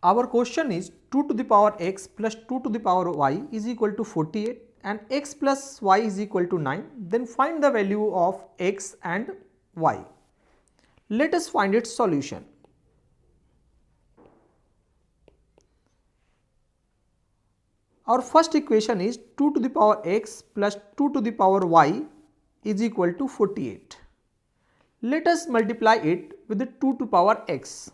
Our question is 2 to the power x plus 2 to the power y is equal to 48 and x plus y is equal to 9. Then find the value of x and y. Let us find its solution. Our first equation is 2 to the power x plus 2 to the power y is equal to 48. Let us multiply it with the 2 to the power x.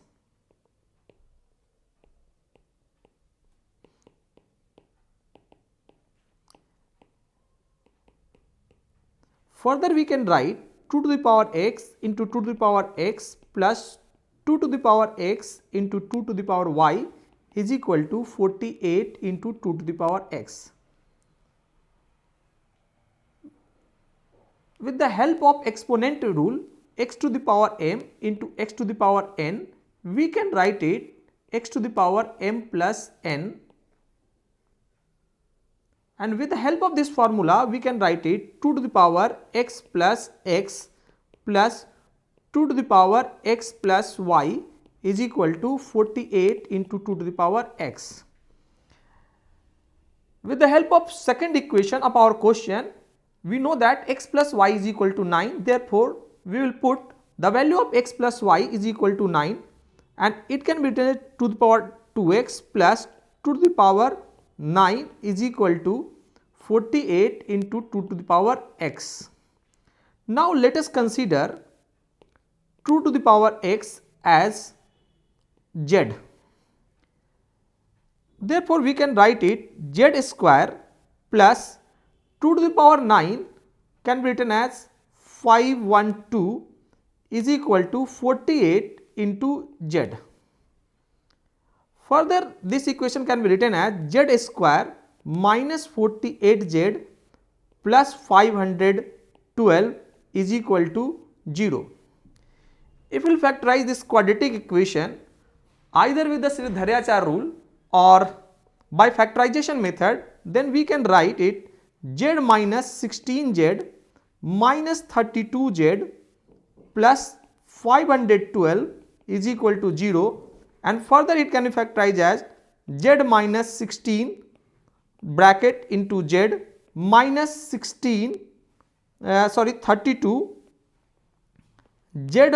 Further we can write 2 to the power x into 2 to the power x plus 2 to the power x into 2 to the power y is equal to 48 into 2 to the power x. With the help of exponent rule, x to the power m into x to the power n, we can write it x to the power m plus n, and with the help of this formula we can write it 2 to the power x plus 2 to the power x plus y is equal to 48 into 2 to the power x. With the help of second equation of our question, we know that x plus y is equal to 9. Therefore, we will put the value of x plus y is equal to 9, and it can be written to the power 2x plus 2 to the power 9 is equal to 48 into 2 to the power x. Now let us consider 2 to the power x as z. Therefore, we can write it z square plus 2 to the power 9 can be written as 512 is equal to 48 into z. Further, this equation can be written as z square minus 48z plus 512 is equal to 0. If we will factorize this quadratic equation either with the Sridharacharyya rule or by factorization method, then we can write it z minus 16z minus 32z plus 512 is equal to 0, and further it can be factorized as z minus 16 bracket into z minus 32 z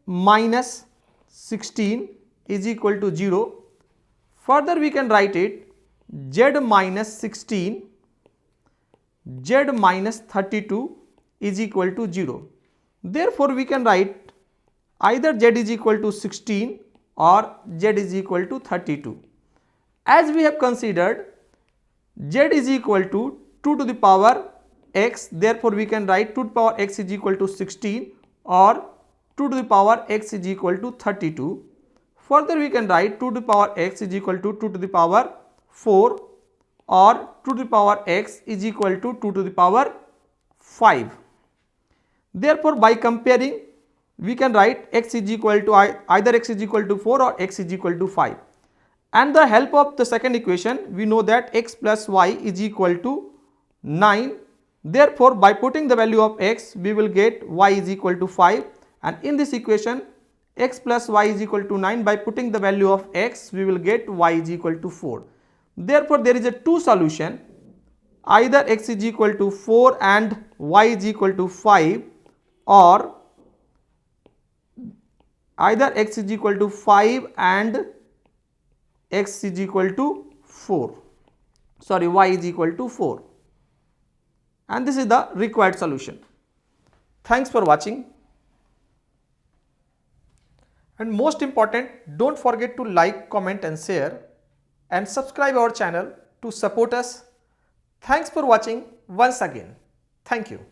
minus 16 is equal to 0. Further we can write it z minus 16 z minus 32 is equal to 0. Therefore, we can write either z is equal to 16 or z is equal to 32. As we have considered z is equal to 2 to the power x, therefore we can write 2 to the power x is equal to 16 or 2 to the power x is equal to 32. Further we can write 2 to the power x is equal to 2 to the power 4 or 2 to the power x is equal to 2 to the power 5. Therefore, by comparing we can write x is equal to either x is equal to 4 or x is equal to 5. And the help of the second equation, we know that x plus y is equal to 9. Therefore, by putting the value of x, we will get y is equal to 5, and in this equation x plus y is equal to 9. By putting the value of x, we will get y is equal to 4. Therefore, there is a two solution, either x is equal to 4 and y is equal to 5, or either x is equal to 5 and x is equal to 4, y is equal to 4, and this is the required solution. Thanks for watching, and most important, don't forget to like, comment and share, and subscribe our channel to support us. Thanks for watching once again. Thank you.